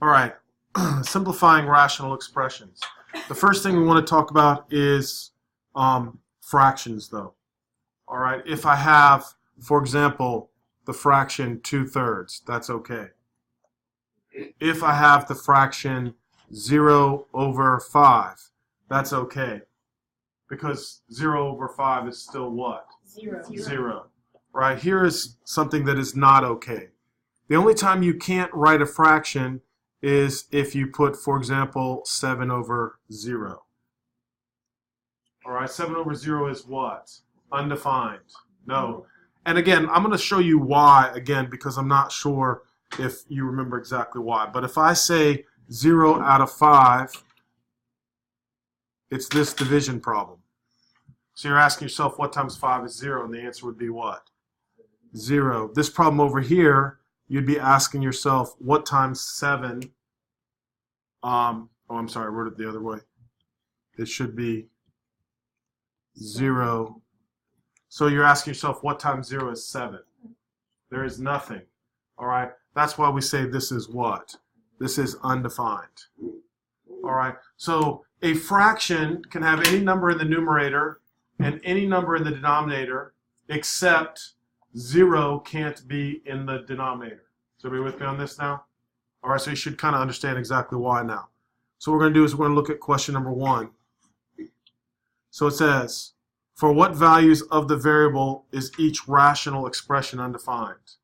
All right, simplifying rational expressions. The first thing we want to talk about is fractions, though. All right, if I have, for example, the fraction 2/3, that's okay. If I have the fraction 0/5, that's okay. Because 0/5 is still what? Zero. Right, here is something that is not okay. The only time you can't write a fraction is if you put, for example, 7/0. All right, 7/0 is what? Undefined. No. And again, I'm going to show you why, again, because I'm not sure if you remember exactly why. But if I say 0/5, it's this division problem. So you're asking yourself, what times 5 is 0? And the answer would be what? 0. This problem over here, you'd be asking yourself, what times 7? Oh, I'm sorry, I wrote it the other way. It should be 0. So you're asking yourself, what times 0 is 7? There is nothing. All right? That's why we say this is what? This is undefined. All right? So a fraction can have any number in the numerator and any number in the denominator, except 0 can't be in the denominator. So are you with me on this now? All right, so you should kind of understand exactly why now. So what we're going to do is we're going to look at question number 1. So it says, for what values of the variable is each rational expression undefined?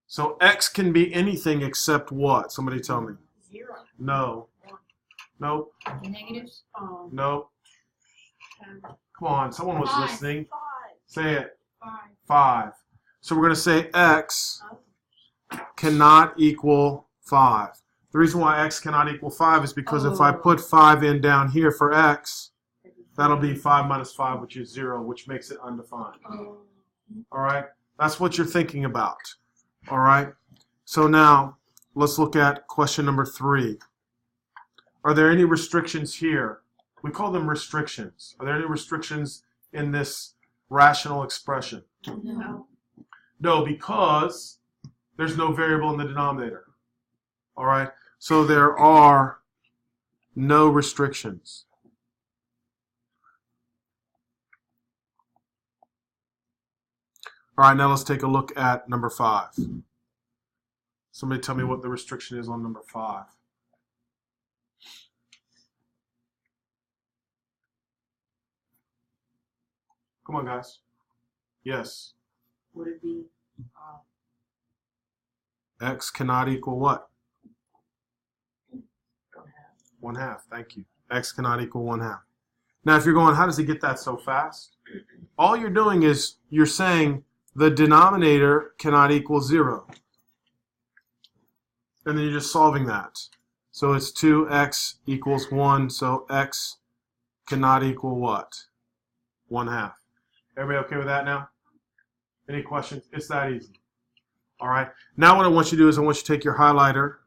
So x can be anything except what? Somebody tell me. 0. No. Nope. Negatives? Nope. Come on, someone was 5. listening. 5. Say it. 5. 5. So we're going to say x cannot equal 5. The reason why x cannot equal 5 is because if I put 5 in down here for x, that'll be 5 minus 5, which is 0, which makes it undefined. All right? That's what you're thinking about. All right? So now, let's look at question number 3. Are there any restrictions here? We call them restrictions. Are there any restrictions in this rational expression? No. No, because there's no variable in the denominator. All right? So there are no restrictions. All right, now let's take a look at number 5. Somebody tell me what the restriction is on number 5. Come on, guys. Yes. Would it be X cannot equal what? 1/2? 1/2. Thank you. X cannot equal 1/2. Now, if you're going, how does he get that so fast? All you're doing is you're saying the denominator cannot equal 0. And then you're just solving that. So it's 2x equals 1. So x cannot equal what? 1/2. Everybody okay with that now? Any questions? It's that easy. All right. Now what I want you to do is I want you to take your highlighter,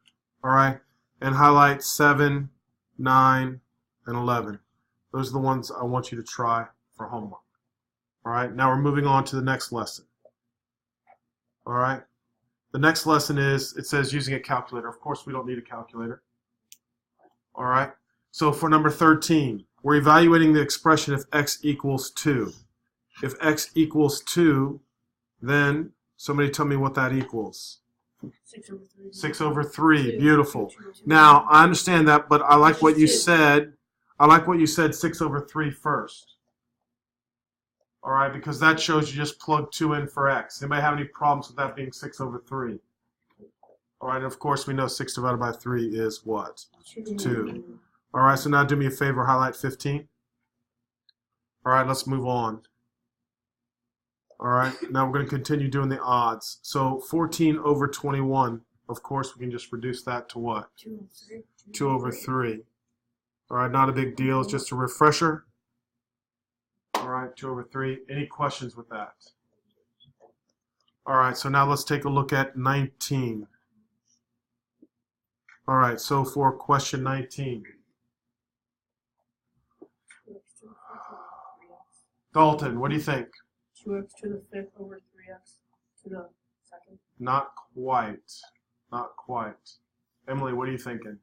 all right, and highlight 7, 9, and 11. Those are the ones I want you to try for homework. All right. Now we're moving on to the next lesson. All right. The next lesson is, it says using a calculator. Of course, we don't need a calculator. All right. So for number 13, we're evaluating the expression if x equals 2. If x equals 2, then somebody tell me what that equals. 6/3. 6/3. Beautiful. Now, I understand that, but I like what you said. I like what you said 6/3 first. All right, because that shows you just plug 2 in for x. Anybody have any problems with that being 6/3? All right, and of course we know 6 divided by 3 is what? 2. All right, so now do me a favor, highlight 15. All right, let's move on. All right, now we're going to continue doing the odds. So 14/21, of course we can just reduce that to what? 2/3. All right, not a big deal, it's just a refresher. All right, 2/3. Any questions with that? All right, so now let's take a look at 19. All right, so for question 19. Dalton, what do you think? 2x to the 5th over 3x to the 2nd. Not quite. Not quite. Emily, what are you thinking?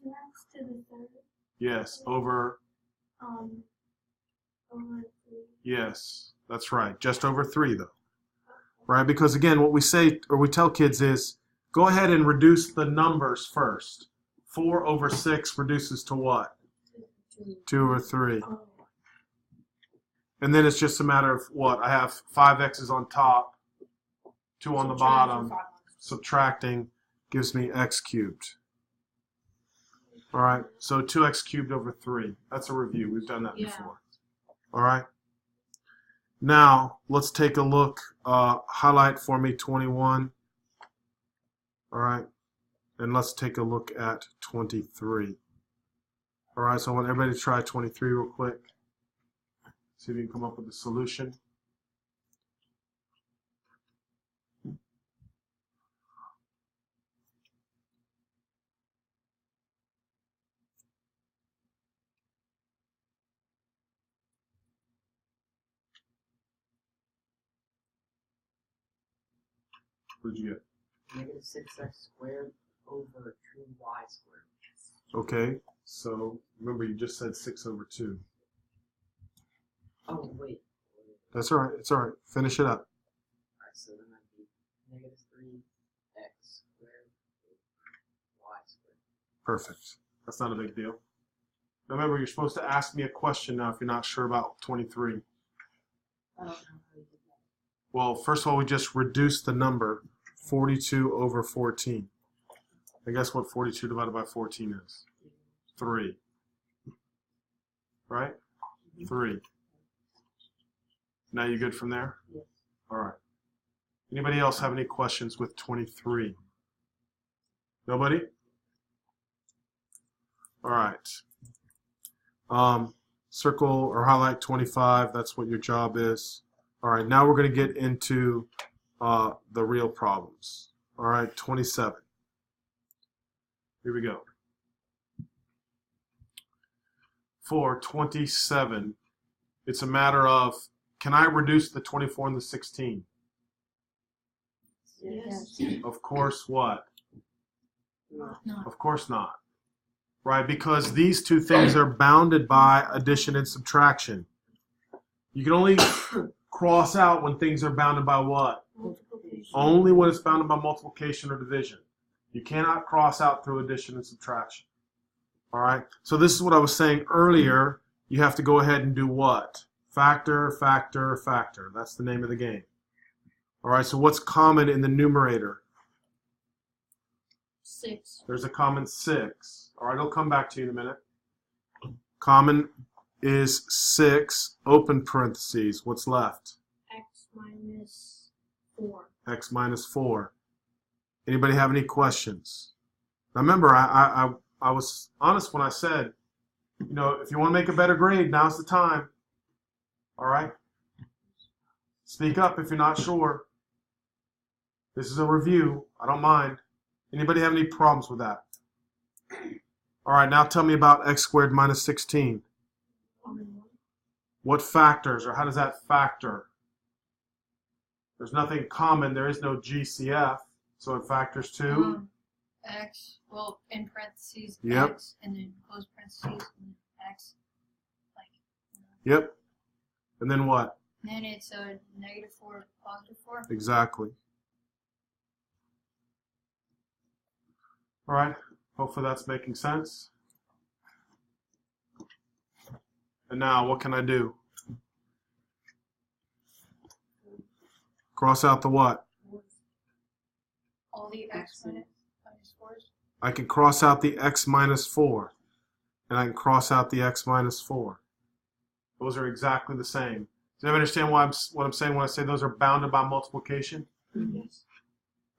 2x to the third. Yes, over. Over 3. Yes, that's right. Just over 3, though. Right? Because, again, what we say or we tell kids is go ahead and reduce the numbers first. 4 over 6 reduces to what? 2 over 3. And then it's just a matter of what? I have 5 x's on top, 2 on the bottom. Subtracting gives me x cubed. All right, so 2x cubed over 3. That's a review. We've done that before. All right. Now, let's take a look. Highlight for me 21. All right. And let's take a look at 23. All right, so I want everybody to try 23 real quick. See if you can come up with a solution. What did you get? Negative 6x squared over 2y squared. Okay, so remember you just said 6 over 2. Oh, wait. That's all right. It's all right. Finish it up. Alright, so then that'd be negative 3x squared over y squared. Perfect. That's not a big deal. Now remember, you're supposed to ask me a question now if you're not sure about 23. I don't know how you did that. Well, first of all, we just reduced the number 42 over 14. And guess what 42 divided by 14 is? 3. Right? 3. Now you good from there? Yes. All right. Anybody else have any questions with 23? Nobody? All right. Circle or highlight 25. That's what your job is. All right. Now we're going to get into the real problems. All right. 27. Here we go. For 27, it's a matter of, can I reduce the 24 and the 16? Yes. Of course, what? No. Of course not. Right? Because these two things are bounded by addition and subtraction. You can only cross out when things are bounded by what? Multiplication. Only when it's bounded by multiplication or division. You cannot cross out through addition and subtraction. All right? So this is what I was saying earlier. You have to go ahead and do what? Factor, factor, factor. That's the name of the game. All right, so what's common in the numerator? 6. There's a common 6. All right, I'll come back to you in a minute. Common is 6, open parentheses. What's left? X minus 4. X minus 4. Anybody have any questions? Now remember, I was honest when I said, you know, if you want to make a better grade, now's the time. All right? Speak up if you're not sure. This is a review. I don't mind. Anybody have any problems with that? All right, now tell me about x squared minus 16. What factors, or how does that factor? There's nothing common. There is no GCF, so it factors to? X, well, in parentheses, Yep. X, and then close parentheses, and then X, like, Yep. And then what? then it's a negative 4, positive 4. Exactly. All right, hopefully that's making sense. And now, what can I do? Cross out the what? All the X minus 4s. I can cross out the x minus 4. And I can cross out the x minus 4. Those are exactly the same. Do you understand what I'm saying when I say those are bounded by multiplication? Yes.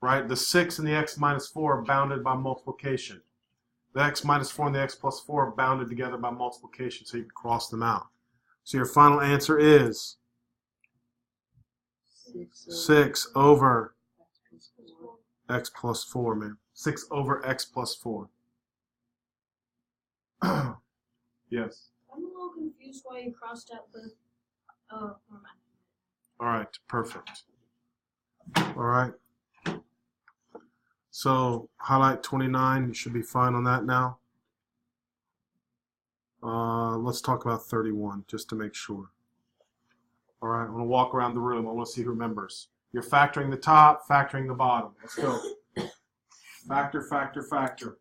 Right? The 6 and the x minus 4 are bounded by multiplication. The x minus 4 and the x plus 4 are bounded together by multiplication, so you can cross them out. So your final answer is 6 over x plus 4, man. 6 over x plus 4. Yes. I'm a little confused why you crossed out the. Oh, never mind. All right, perfect. All right. So highlight 29. You should be fine on that now. Let's talk about 31 just to make sure. All right, I'm going to walk around the room. I want to see who remembers. You're factoring the top, factoring the bottom. Let's go. Factor, factor, factor.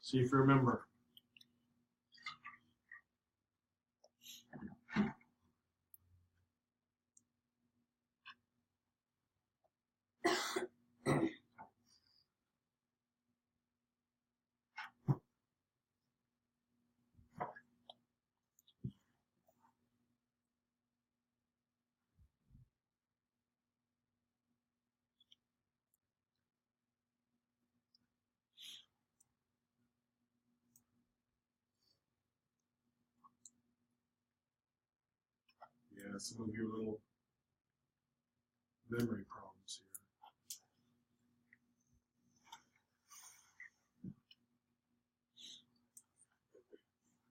See if you remember. Yeah, some of your little memory problems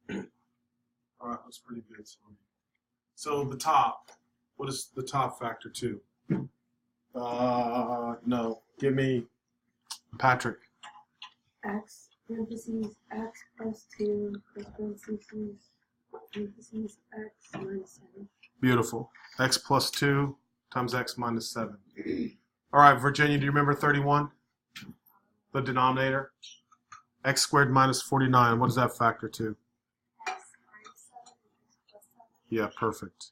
here. All right, that's pretty good. So the top, what is the top factor to? No, give me Patrick. X parentheses X plus 2 plus parentheses X minus 7. Beautiful. X plus 2 times X minus 7. All right, Virginia, do you remember 31? The denominator? X squared minus 49. What does that factor to? X minus 7 and X plus 7. Yeah, perfect.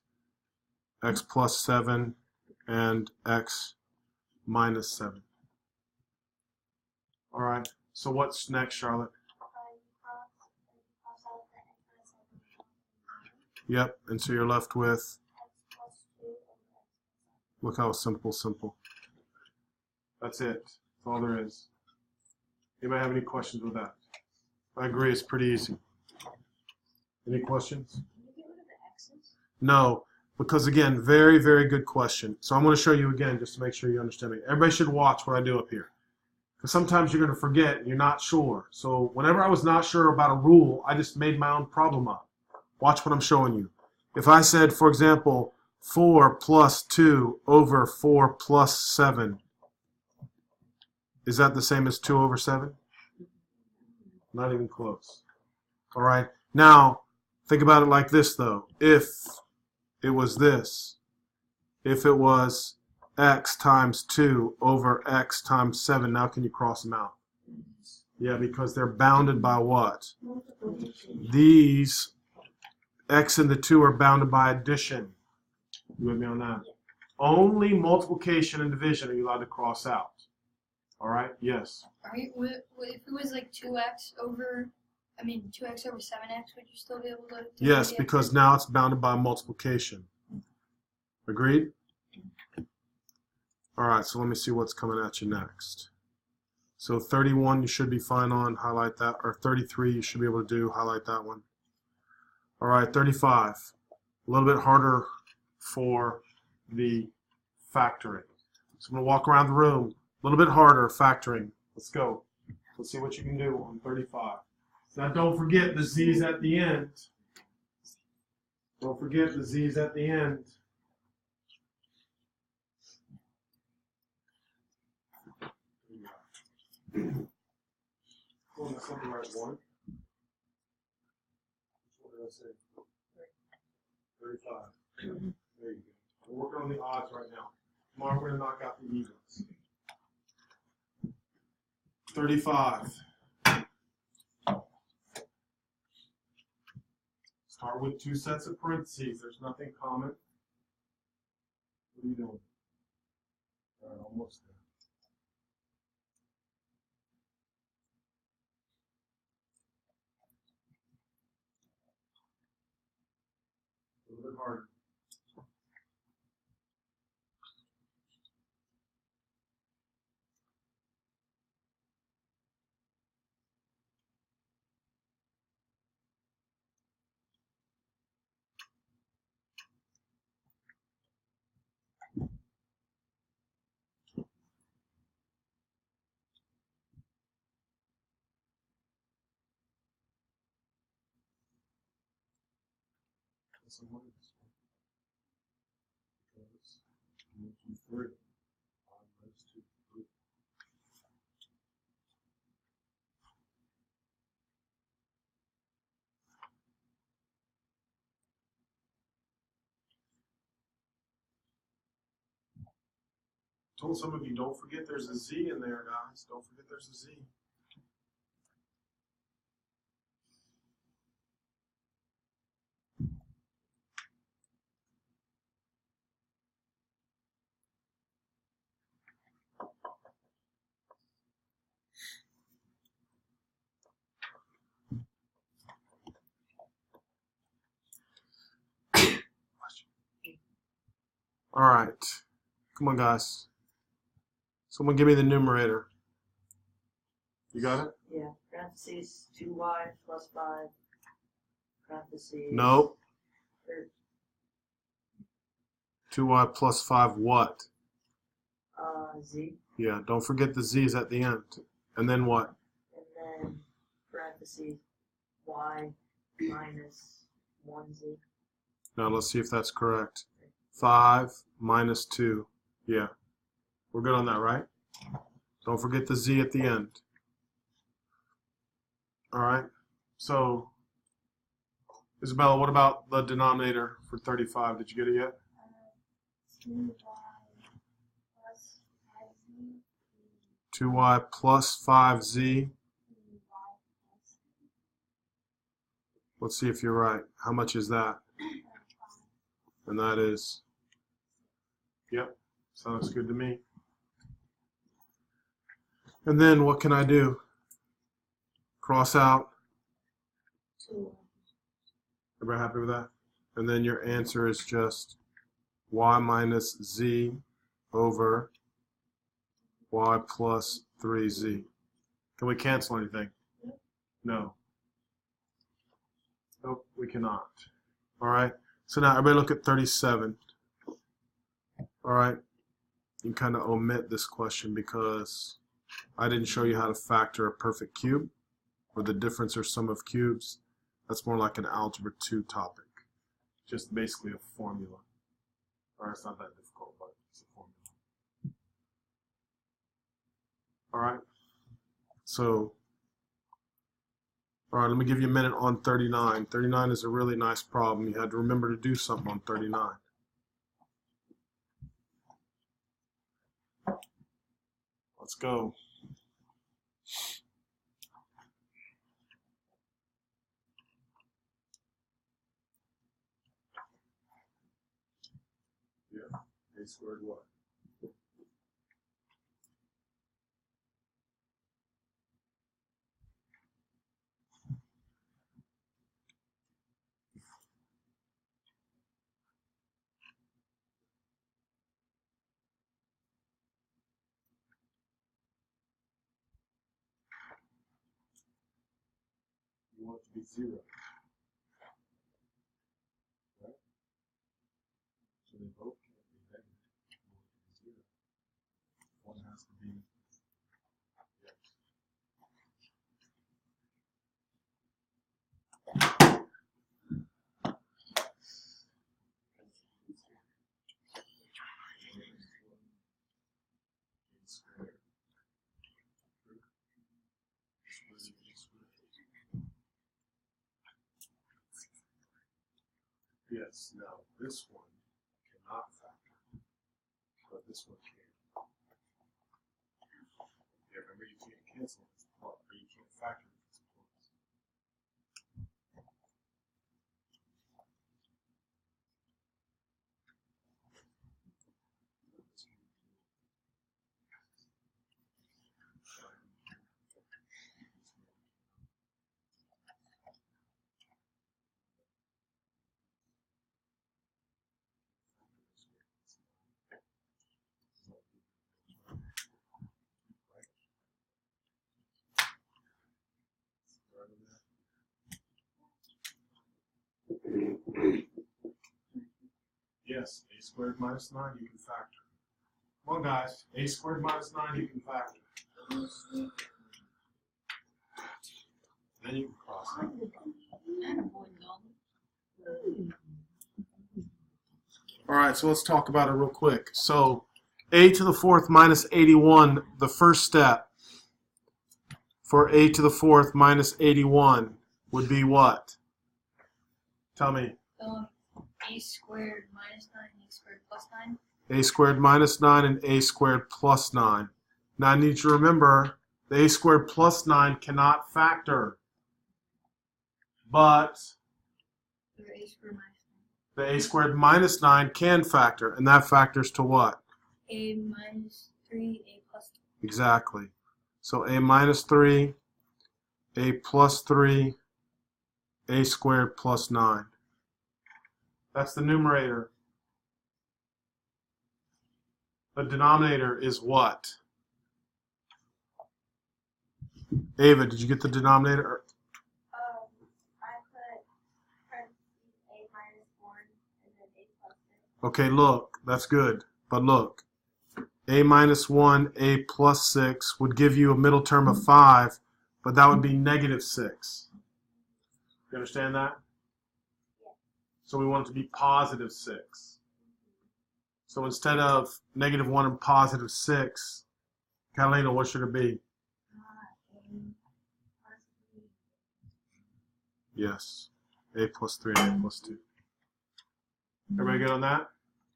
X plus 7 and X minus 7. All right, so what's next, Charlotte? Yep, and so you're left with, look how simple. That's it. That's all there is. Anybody have any questions with that? I agree, it's pretty easy. Any questions? Can you get rid of the X's? No, because again, very, very good question. So I'm going to show you again just to make sure you understand me. Everybody should watch what I do up here. Because sometimes you're going to forget and you're not sure. So whenever I was not sure about a rule, I just made my own problem up. Watch what I'm showing you. If I said, for example, 4 plus 2 over 4 plus 7, is that the same as 2 over 7? Not even close. All right. Now, think about it like this, though. If it was this, if it was x times 2 over x times 7, now can you cross them out? Yeah, because they're bounded by what? These x and the 2 are bounded by addition. You with me on that? Only multiplication and division are you allowed to cross out. All right? Yes. Are you, if it was like 2x over 7x, would you still be able to? Yes, because now it's bounded by multiplication. Agreed? All right, so let me see what's coming at you next. So 31 you should be fine on, highlight that, or 33 you should be able to do, highlight that one. All right, 35. A little bit harder for the factoring. So I'm going to walk around the room. A little bit harder factoring. Let's go. Let's see what you can do on 35. Now don't forget the z's at the end. Don't forget the z's at the end. Oh, that's not the right one. What did I say? 35. There you go. We're working on the odds right now. Tomorrow we're going to knock out the evens. 35. Start with 2 sets of parentheses. There's nothing common. What are you doing? All right, almost there. A little bit harder. So what is this one? Because 1, 2, 3. 5 minus 2, 3. told some of you, don't forget there's a z in there, guys. Don't forget there's a z. All right. Come on, guys. Someone give me the numerator. You got it? Yeah. Parentheses 2y plus 5. Parentheses. Nope. 13. 2y plus 5 what? Z. Yeah, don't forget the z's at the end. And then what? And then parentheses y minus 1z. Now let's see if that's correct. 5 minus 2. Yeah. We're good on that, right? Don't forget the z at the end. All right. So, Isabella, what about the denominator for 35? Did you get it yet? 2y plus 5z. 2y plus 5z. Let's see if you're right. How much is that? And that is, yep, sounds good to me. And then what can I do? Cross out. 2. Everybody happy with that? And then your answer is just y minus z over y plus 3z. Can we cancel anything? No. Nope, we cannot. All right. So now everybody look at 37. All right. You can kind of omit this question because I didn't show you how to factor a perfect cube or the difference or sum of cubes. That's more like an Algebra 2 topic. Just basically a formula. All right, it's not that difficult, but it's a formula. All right. So, all right, let me give you a minute on 39. 39 is a really nice problem. You had to remember to do something on 39. Let's go. Yeah, a squared what? You want it to be 0. Right? So they both can't be negative. You want it to be 0. One has to be yes. Yes, now this one cannot factor, but this one can. Yeah, remember you can't cancel if it's plus, or you can't factor if it's plus. Yes, a squared minus 9 you can factor. Come on, guys. A squared minus 9 you can factor. Then you can cross it. All right, so let's talk about it real quick. So a to the 4th minus 81, the first step for a to the 4th minus 81 would be what? Tell me. A squared minus 9, a squared plus 9. a squared minus 9, and a squared plus 9. Now I need you to remember the a squared plus 9 cannot factor, but Or a squared minus the a squared minus 9 can factor, and that factors to what? a minus 3, a plus 2. Exactly. So a minus 3, a plus 3, a squared plus 9. That's the numerator. The denominator is what? Ava, did you get the denominator? I put parentheses a minus 1 and then a plus 6. Okay, look, that's good. But look, a minus 1, a plus 6 would give you a middle term of 5, but that would be negative 6. You understand that? So we want it to be positive 6. So instead of negative 1 and positive 6, Catalina, what should it be? Yes, a plus 3 and a plus 2. Everybody good on that?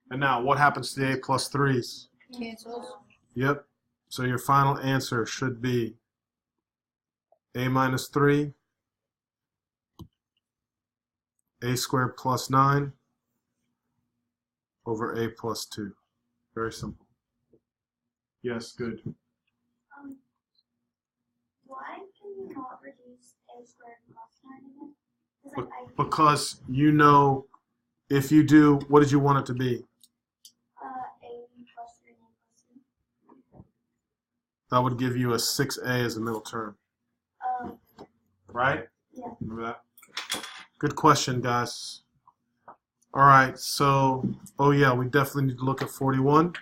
And now, what happens to the a plus 3s? Cancels. Yep. So your final answer should be a minus 3, a squared plus 9 over a plus 2. Very simple. Yes, good. Why can you not reduce a squared plus 9 again? Because Because you know, if you do, what did you want it to be? a plus 3 and a plus 2. That would give you a 6a as a middle term. Right? Yeah. Remember that? Good question, guys. All right, so, oh yeah, we definitely need to look at 41.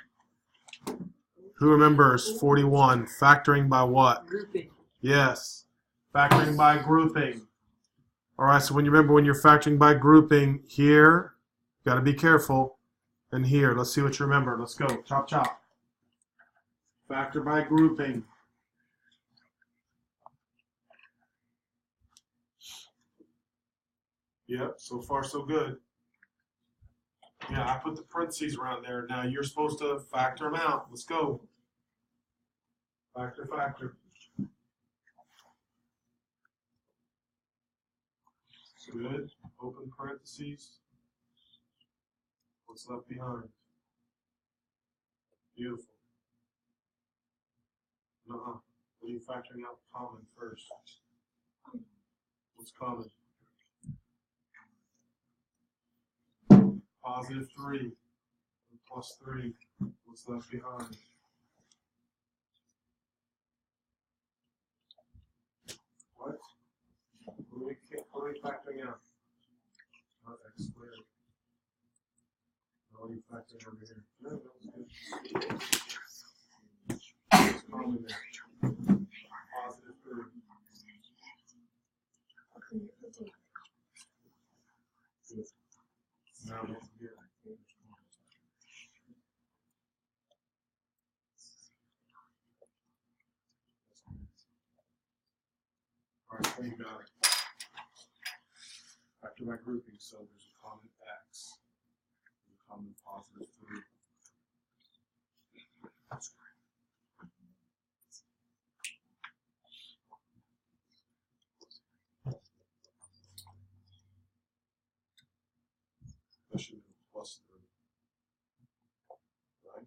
Who remembers 41? Factoring by what? Grouping. Yes, factoring by grouping. All right, so when you remember when you're factoring by grouping, here, got to be careful, and here, let's see what you remember. Let's go, chop chop. Factor by grouping. Yep, so far so good. Yeah, I put the parentheses around there. Now you're supposed to factor them out. Let's go. Factor, factor. Good. Open parentheses. What's left behind? Beautiful. What are you factoring out common first? What's common? Positive 3 and plus 3. What's left behind? What? What are we factoring out? Not x squared. What are you factoring over here? No, that was good. What's common there? Positive 3. Now don't forget. All right, so you got it. Factor by grouping, so there's a common x, a common positive 3. That should be plus 3. Right?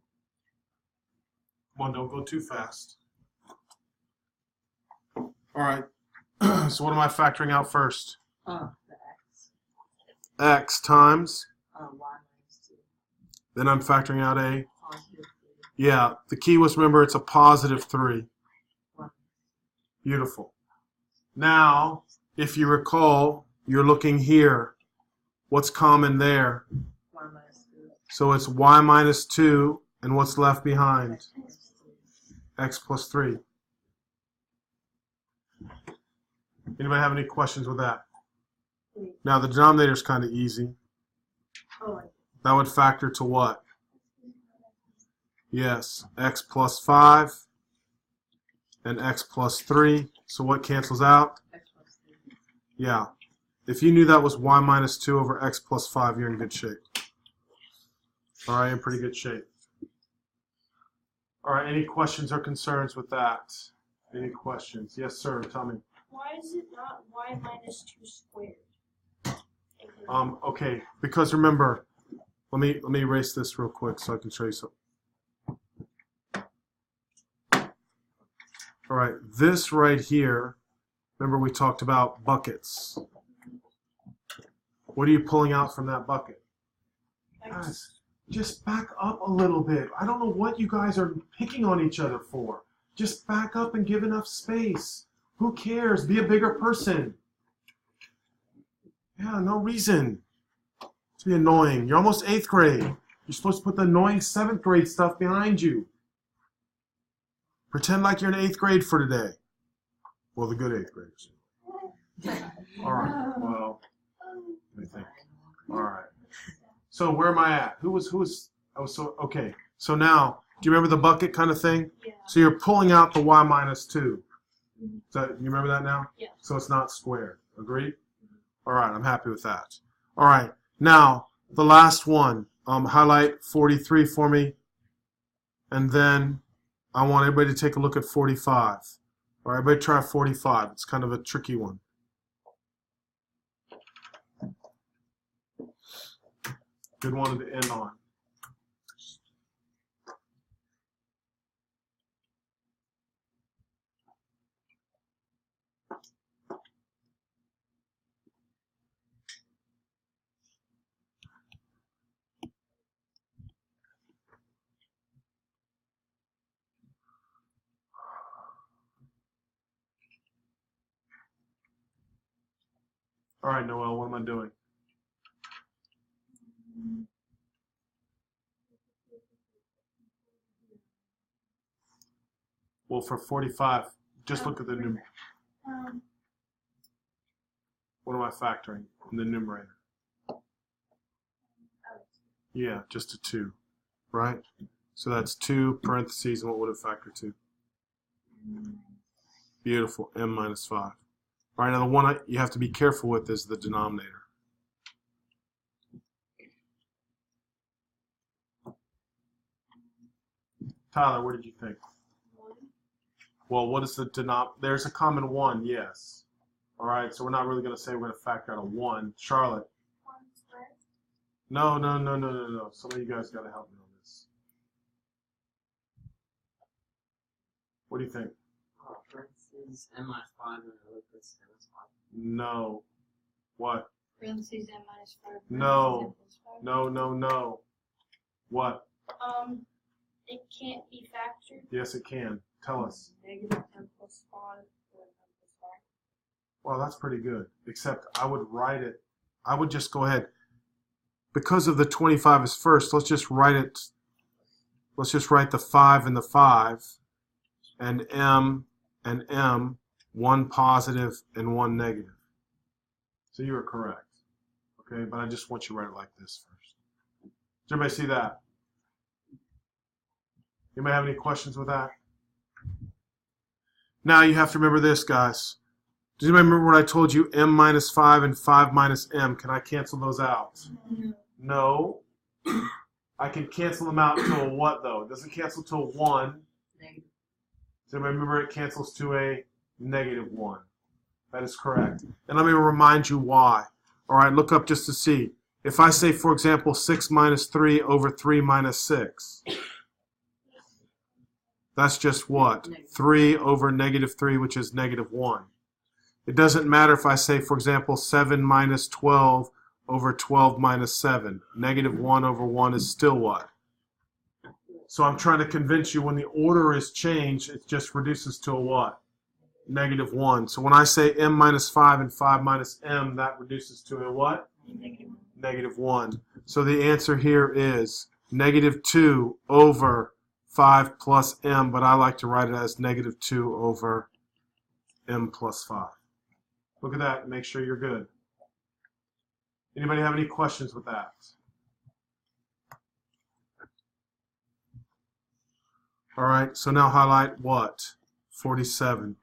Come on, don't go too fast. All right. So what am I factoring out first? The x. X times. Y minus 2. Then I'm factoring out a. Positive 3. Yeah, the key was, remember, it's a positive 3. One. Beautiful. Now, if you recall, you're looking here. What's common there? Y minus 2. So it's y minus 2, and what's left behind? X plus 3. X plus 3. Anybody have any questions with that? Now, the denominator is kind of easy. Oh, That would factor to what? Yes, x plus 5 and x plus 3. So what cancels out? X plus 3. Yeah. If you knew that was y minus 2 over x plus 5, you're in good shape. All right, in pretty good shape. All right, any questions or concerns with that? Any questions? Yes, sir, tell me. Why is it not y minus 2 squared? Okay, because remember, let me erase this real quick so I can show you something. All right, this right here, remember we talked about buckets. What are you pulling out from that bucket? Guys, just back up a little bit. I don't know what you guys are picking on each other for. Just back up and give enough space. Who cares? Be a bigger person. Yeah, no reason to be annoying. You're almost 8th grade. You're supposed to put the annoying 7th grade stuff behind you. Pretend like you're in 8th grade for today. Well, the good 8th graders. All right, well, let me think. All right. So where am I at? Who was, okay. So now, do you remember the bucket kind of thing? Yeah. So you're pulling out the y minus 2. So you remember that now? Yeah. So it's not squared. Agreed? All right, I'm happy with that. All right, now the last one. Highlight 43 for me. And then I want everybody to take a look at 45. All right, everybody try 45. It's kind of a tricky one. Good one to end on. All right, Noel, what am I doing? Well, for 45, just look at the numerator. What am I factoring in the numerator? Yeah, just a 2, right? So that's 2 parentheses, and what would it factor to? Beautiful, m minus 5. All right, now the one you have to be careful with is the denominator. Tyler, what did you think? 1. Well, what is the denominator? There's a common 1, yes. All right, so we're not really going to say we're going to factor out a 1. Charlotte? 1 squared. No. Some of you guys got to help me on this. What do you think? Parentheses, m minus 5, and another parentheses, m minus 5. No. What? Parentheses m minus 5. No. parentheses m plus 5. No. What? It can't be factored. Yes, it can. Tell us. Negative m plus 5 or m plus 5. Well, that's pretty good. Except I would write it. I would just go ahead. Because of the 25 is first, let's just write it. Let's just write the 5 and the 5. And M, 1 positive and 1 negative. So you were correct. Okay, but I just want you to write it like this first. Does everybody see that? Anybody have any questions with that? Now you have to remember this, guys. Do you remember what I told you? M minus 5 and 5 minus M. Can I cancel those out? No. I can cancel them out to a what, though? It doesn't cancel to a 1. Negative. So remember, it cancels to a negative 1. That is correct. And let me remind you why. All right, look up just to see. If I say, for example, 6 minus 3 over 3 minus 6, that's just what? 3 over negative 3, which is negative 1. It doesn't matter if I say, for example, 7 minus 12 over 12 minus 7. Negative 1 over 1 is still what? So I'm trying to convince you when the order is changed, it just reduces to a what? Negative 1. So when I say m minus 5 and 5 minus m, that reduces to a what? Negative 1. So the answer here is negative 2 over 5 plus m, but I like to write it as negative 2 over m plus 5. Look at that and make sure you're good. Anybody have any questions with that? All right, so now highlight what? 47.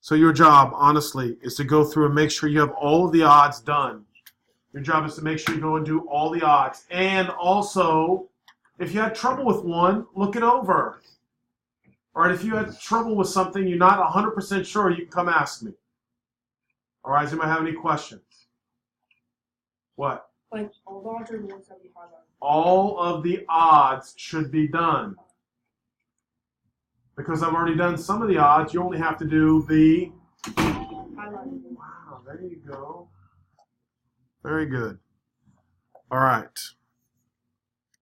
So your job, honestly, is to go through and make sure you have all of the odds done. Your job is to make sure you go and do all the odds. And also, If you had trouble with one, look it over. All right, if you had trouble with something you're not 100% sure, you can come ask me. All right, does anybody have any questions? What? Like all the odds are the ones that we highlighted. All of the odds should be done. Because I've already done some of the odds, you only have to do the... Highlighted. Wow, there you go. Very good. All right.